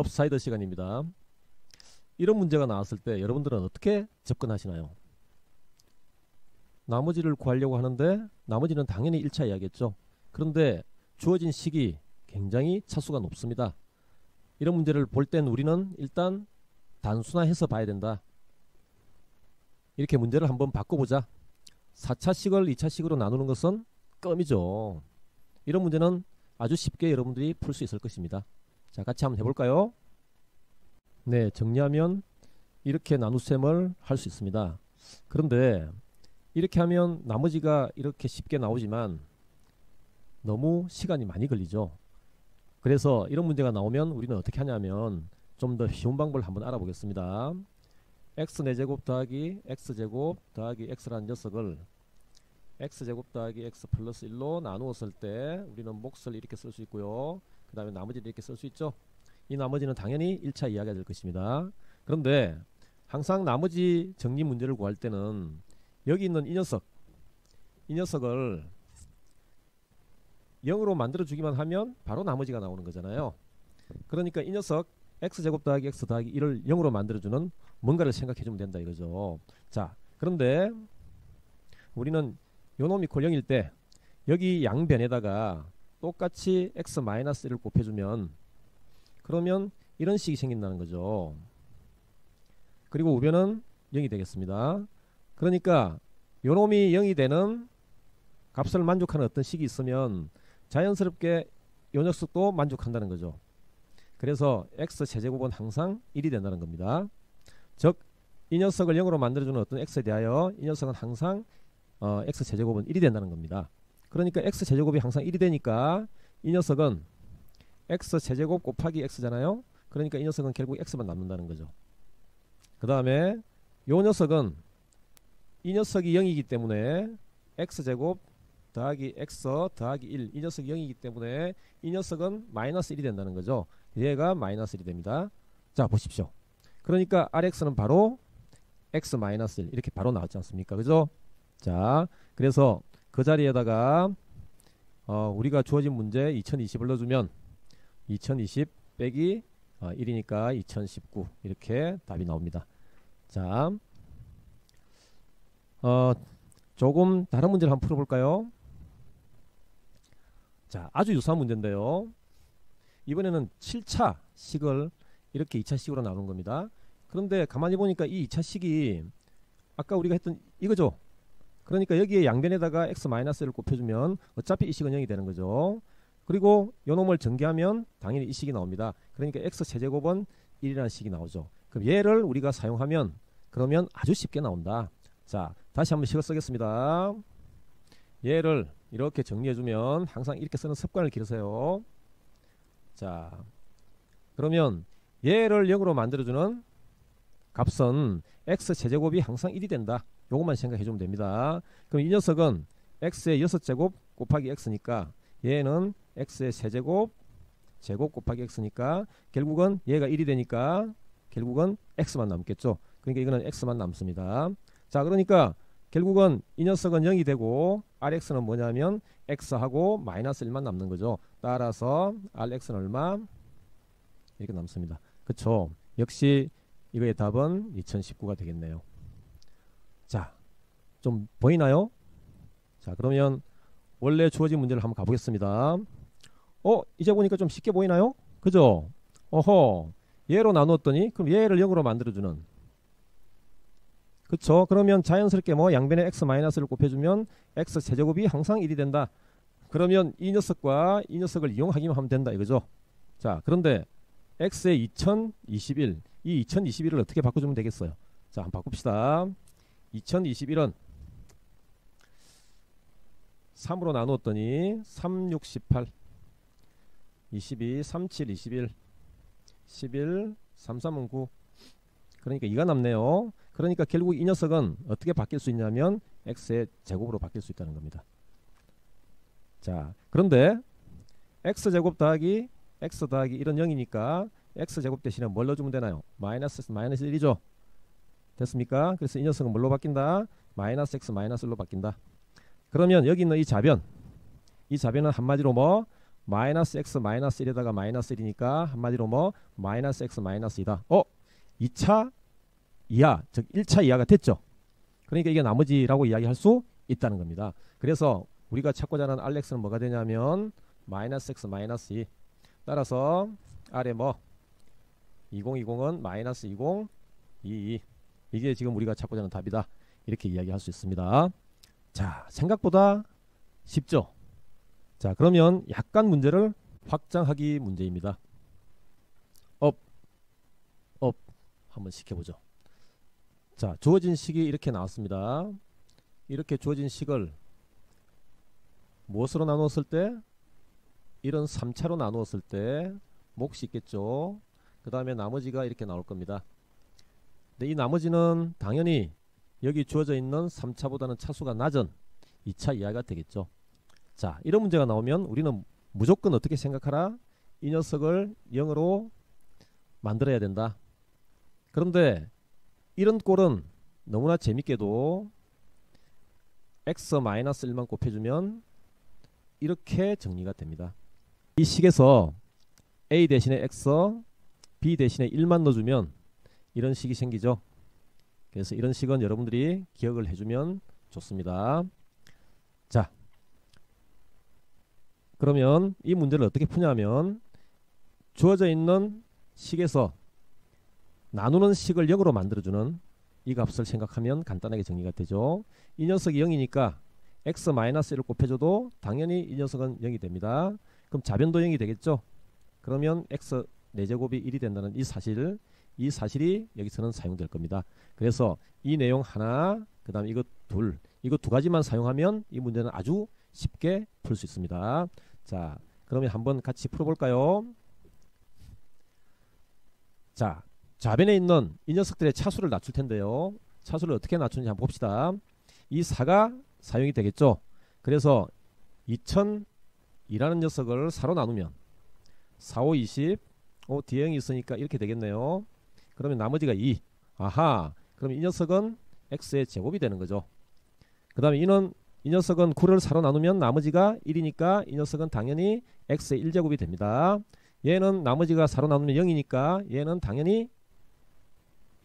업사이드 시간입니다. 이런 문제가 나왔을 때 여러분들은 어떻게 접근하시나요? 나머지를 구하려고 하는데 나머지는 당연히 1차 이야기겠죠. 그런데 주어진 식이 굉장히 차수가 높습니다. 이런 문제를 볼 땐 우리는 일단 단순화해서 봐야 된다. 이렇게 문제를 한번 바꿔보자. 4차식을 2차식으로 나누는 것은 껌이죠. 이런 문제는 아주 쉽게 여러분들이 풀 수 있을 것입니다. 자, 같이 한번 해볼까요? 네, 정리하면 이렇게 나눗셈을 할 수 있습니다. 그런데 이렇게 하면 나머지가 이렇게 쉽게 나오지만 너무 시간이 많이 걸리죠. 그래서 이런 문제가 나오면 우리는 어떻게 하냐면 좀 더 쉬운 방법을 한번 알아보겠습니다. x 4제곱 더하기 x제곱 더하기 x라는 녀석을 x제곱 더하기 x 플러스 1로 나누었을 때 우리는 몫을 이렇게 쓸 수 있고요. 그 다음에 나머지를 이렇게 쓸 수 있죠. 이 나머지는 당연히 1차 이야기가 될 것입니다. 그런데 항상 나머지 정리 문제를 구할 때는 여기 있는 이 녀석을 0으로 만들어 주기만 하면 바로 나머지가 나오는 거잖아요. 그러니까 이 녀석 x제곱 더하기 x 더하기 1을 0으로 만들어주는 뭔가를 생각해 주면 된다 이거죠. 자, 그런데 우리는 요놈이 코 0일 때 여기 양변에다가 똑같이 x-1을 곱해주면 그러면 이런 식이 생긴다는 거죠. 그리고 우변은 0이 되겠습니다. 그러니까 요놈이 0이 되는 값을 만족하는 어떤 식이 있으면 자연스럽게 요 녀석도 만족한다는 거죠. 그래서 x제곱은 항상 1이 된다는 겁니다. 즉 이 녀석을 0으로 만들어주는 어떤 x에 대하여 이 녀석은 항상 x제곱은 1이 된다는 겁니다. 그러니까 x제곱이 항상 1이 되니까 이 녀석은 x제곱 곱하기 x잖아요. 그러니까 이 녀석은 결국 x만 남는다는 거죠. 그 다음에 요 녀석은 이 녀석이 0이기 때문에 x제곱 더하기 x 더하기 1 이 녀석이 0이기 때문에 이 녀석은 마이너스 1이 된다는 거죠. 얘가 마이너스 1이 됩니다. 자, 보십시오. 그러니까 rx는 바로 x 마이너스 1 이렇게 바로 나왔지 않습니까? 그죠? 자, 그래서 그 자리에다가 우리가 주어진 문제 2020을 넣어주면 2020 빼기 1이니까 2019 이렇게 답이 나옵니다. 자, 조금 다른 문제를 한번 풀어볼까요? 자, 아주 유사한 문제인데요. 이번에는 7차 식을 이렇게 2차 식으로 나눈 겁니다. 그런데 가만히 보니까 이 2차 식이 아까 우리가 했던 이거죠. 그러니까 여기에 양변에다가 x-를 곱해주면 어차피 이 식은 0이 되는 거죠. 그리고 요놈을 전개하면 당연히 이 식이 나옵니다. 그러니까 x제곱은 1이라는 식이 나오죠. 그럼 얘를 우리가 사용하면 그러면 아주 쉽게 나온다. 자, 다시 한번 식을 쓰겠습니다. 얘를 이렇게 정리해주면 항상 이렇게 쓰는 습관을 기르세요. 자, 그러면 얘를 0으로 만들어주는 값은 x제곱이 항상 1이 된다. 요것만 생각해주면 됩니다. 그럼 이 녀석은 x의 6제곱 곱하기 x니까 얘는 x의 세제곱 제곱 곱하기 x니까 결국은 얘가 1이 되니까 결국은 x만 남겠죠. 그러니까 이거는 x만 남습니다. 자, 그러니까 결국은 이 녀석은 0이 되고 rx는 뭐냐면 x하고 마이너스 1만 남는 거죠. 따라서 rx는 얼마? 이렇게 남습니다. 그쵸? 역시 이거의 답은 2019가 되겠네요. 자, 좀 보이나요? 자, 그러면 원래 주어진 문제를 한번 가보겠습니다. 이제 보니까 좀 쉽게 보이나요? 그죠? 어허, 얘로 나누었더니 그럼 얘를 0으로 만들어주는, 그쵸? 그러면 자연스럽게 뭐 양변에 x-를 곱해주면 x제곱이 항상 1이 된다. 그러면 이 녀석과 이 녀석을 이용하기만 하면 된다 이거죠. 자, 그런데 x의 2021 이 2021을 어떻게 바꿔주면 되겠어요? 자, 한번 바꿉시다. 2021은 3으로 나누었더니 3, 6, 18 22, 37, 21 11, 3, 3은 9 그러니까 2가 남네요. 그러니까 결국 이 녀석은 어떻게 바뀔 수 있냐면 x의 제곱으로 바뀔 수 있다는 겁니다. 자, 그런데 x제곱 더하기 x 더하기 1은 0이니까 x제곱 대신에 뭘 넣어주면 되나요? 마이너스 1이죠. 됐습니까? 그래서 이 녀석은 뭘로 바뀐다? 마이너스 x 마이너스 1로 바뀐다. 그러면 여기 있는 이 자변은 한마디로 뭐 마이너스 x 마이너스 1에다가 마이너스 1이니까 한마디로 뭐 마이너스 x 마이너스 2다. 2차 이하, 즉 1차 이하가 됐죠. 그러니까 이게 나머지라고 이야기할 수 있다는 겁니다. 그래서 우리가 찾고자 하는 Rx는 뭐가 되냐면 마이너스 x 마이너스 2. 따라서 아래 뭐 2020은 마이너스 2022. 이게 지금 우리가 찾고자 하는 답이다. 이렇게 이야기할 수 있습니다. 자, 생각보다 쉽죠. 자, 그러면 약간 문제를 확장하기 문제입니다. 업 한번 시켜보죠. 자, 주어진 식이 이렇게 나왔습니다. 이렇게 주어진 식을 무엇으로 나누었을 때? 이런 3차로 나누었을 때 몫이 있겠죠. 그 다음에 나머지가 이렇게 나올 겁니다. 근데 이 나머지는 당연히 여기 주어져 있는 3차보다는 차수가 낮은 2차 이하가 되겠죠. 자, 이런 문제가 나오면 우리는 무조건 어떻게 생각하라? 이 녀석을 0으로 만들어야 된다. 그런데 이런 꼴은 너무나 재밌게도 x-1만 곱해주면 이렇게 정리가 됩니다. 이 식에서 a 대신에 x, b 대신에 1만 넣어주면 이런 식이 생기죠. 그래서 이런 식은 여러분들이 기억을 해주면 좋습니다. 자, 그러면 이 문제를 어떻게 푸냐면 주어져 있는 식에서 나누는 식을 0으로 만들어주는 이 값을 생각하면 간단하게 정리가 되죠. 이 녀석이 0이니까 x-1을 곱해줘도 당연히 이 녀석은 0이 됩니다. 그럼 자변도 0이 되겠죠. 그러면 x 4제곱이 1이 된다는 이 사실이 여기서는 사용될 겁니다. 그래서 이 내용 하나, 그 다음에 이거 두 가지만 사용하면 이 문제는 아주 쉽게 풀 수 있습니다. 자, 그러면 한번 같이 풀어볼까요? 자, 좌변에 있는 이 녀석들의 차수를 낮출 텐데요. 차수를 어떻게 낮추는지 한번 봅시다. 이 4가 사용이 되겠죠. 그래서 2002라는 녀석을 4로 나누면 4, 5, 20 뒤에 0이 있으니까 이렇게 되겠네요. 그러면 나머지가 2. 아하, 그럼 이 녀석은 x의 제곱이 되는 거죠. 그 다음에 이 녀석은 9를 4로 나누면 나머지가 1이니까 이 녀석은 당연히 x의 1제곱이 됩니다. 얘는 나머지가 4로 나누면 0이니까 얘는 당연히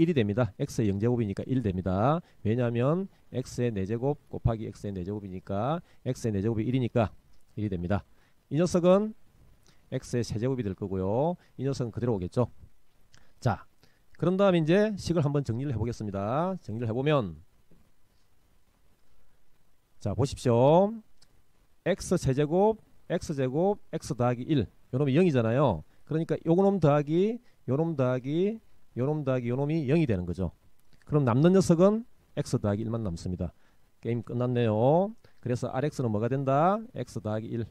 1이 됩니다. x의 0제곱이니까 1 됩니다. 왜냐하면 x의 4제곱 곱하기 x의 4제곱이니까 x의 4제곱이 1이니까 1이 됩니다. 이 녀석은 x의 세제곱이 될 거고요. 이 녀석은 그대로 오겠죠. 자, 그런 다음에 이제 식을 한번 정리를 해보겠습니다. 정리를 해보면 자, 보십시오. x세제곱 x제곱 x 더하기 1 요놈이 0이잖아요. 그러니까 요놈 더하기 요놈 더하기 요놈 더하기 요놈이 0이 되는 거죠. 그럼 남는 녀석은 x 더하기 1만 남습니다. 게임 끝났네요. 그래서 rx는 뭐가 된다? x 더하기 1.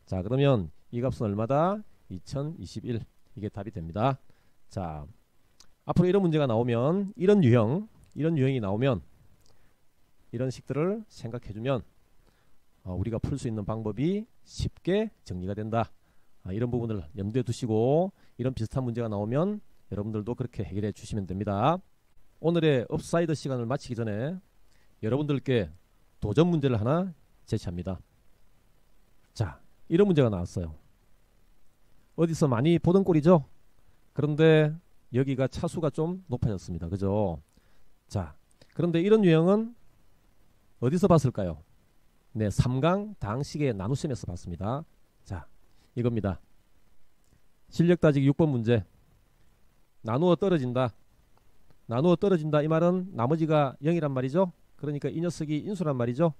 자, 그러면 이 값은 얼마다? 2021. 이게 답이 됩니다. 자, 앞으로 이런 문제가 나오면 이런 유형이 나오면 이런 식들을 생각해주면 우리가 풀 수 있는 방법이 쉽게 정리가 된다. 이런 부분을 염두에 두시고 이런 비슷한 문제가 나오면 여러분들도 그렇게 해결해 주시면 됩니다. 오늘의 업사이드 시간을 마치기 전에 여러분들께 도전 문제를 하나 제시합니다. 자, 이런 문제가 나왔어요. 어디서 많이 보던 꼴이죠. 그런데 여기가 차수가 좀 높아졌습니다. 그죠? 자, 그런데 이런 유형은 어디서 봤을까요? 네, 3강 당식의 나눗셈에서 봤습니다. 자, 이겁니다. 실력 따지기 6번 문제. 나누어 떨어진다. 나누어 떨어진다. 이 말은 나머지가 0이란 말이죠. 그러니까 이 녀석이 인수란 말이죠.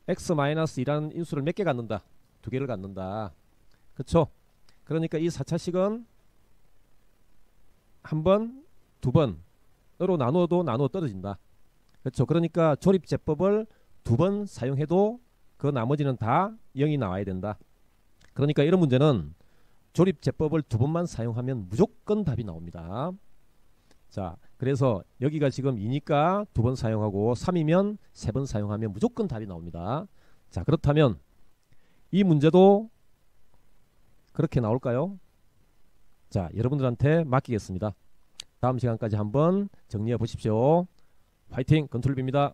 x-2라는 인수를 몇 개 갖는다? 2개를 갖는다. 그쵸? 그러니까 이 4차식은 한 번, 두 번으로 나누어도 나누어 떨어진다. 그렇죠? 그러니까 조립제법을 2번 사용해도 그 나머지는 다 0이 나와야 된다. 그러니까 이런 문제는 조립제법을 2번만 사용하면 무조건 답이 나옵니다. 자, 그래서 여기가 지금 2니까 2번 사용하고 3이면 3번 사용하면 무조건 답이 나옵니다. 자, 그렇다면 이 문제도 그렇게 나올까요? 자, 여러분들한테 맡기겠습니다. 다음 시간까지 한번 정리해 보십시오. 화이팅! 건투르비입니다.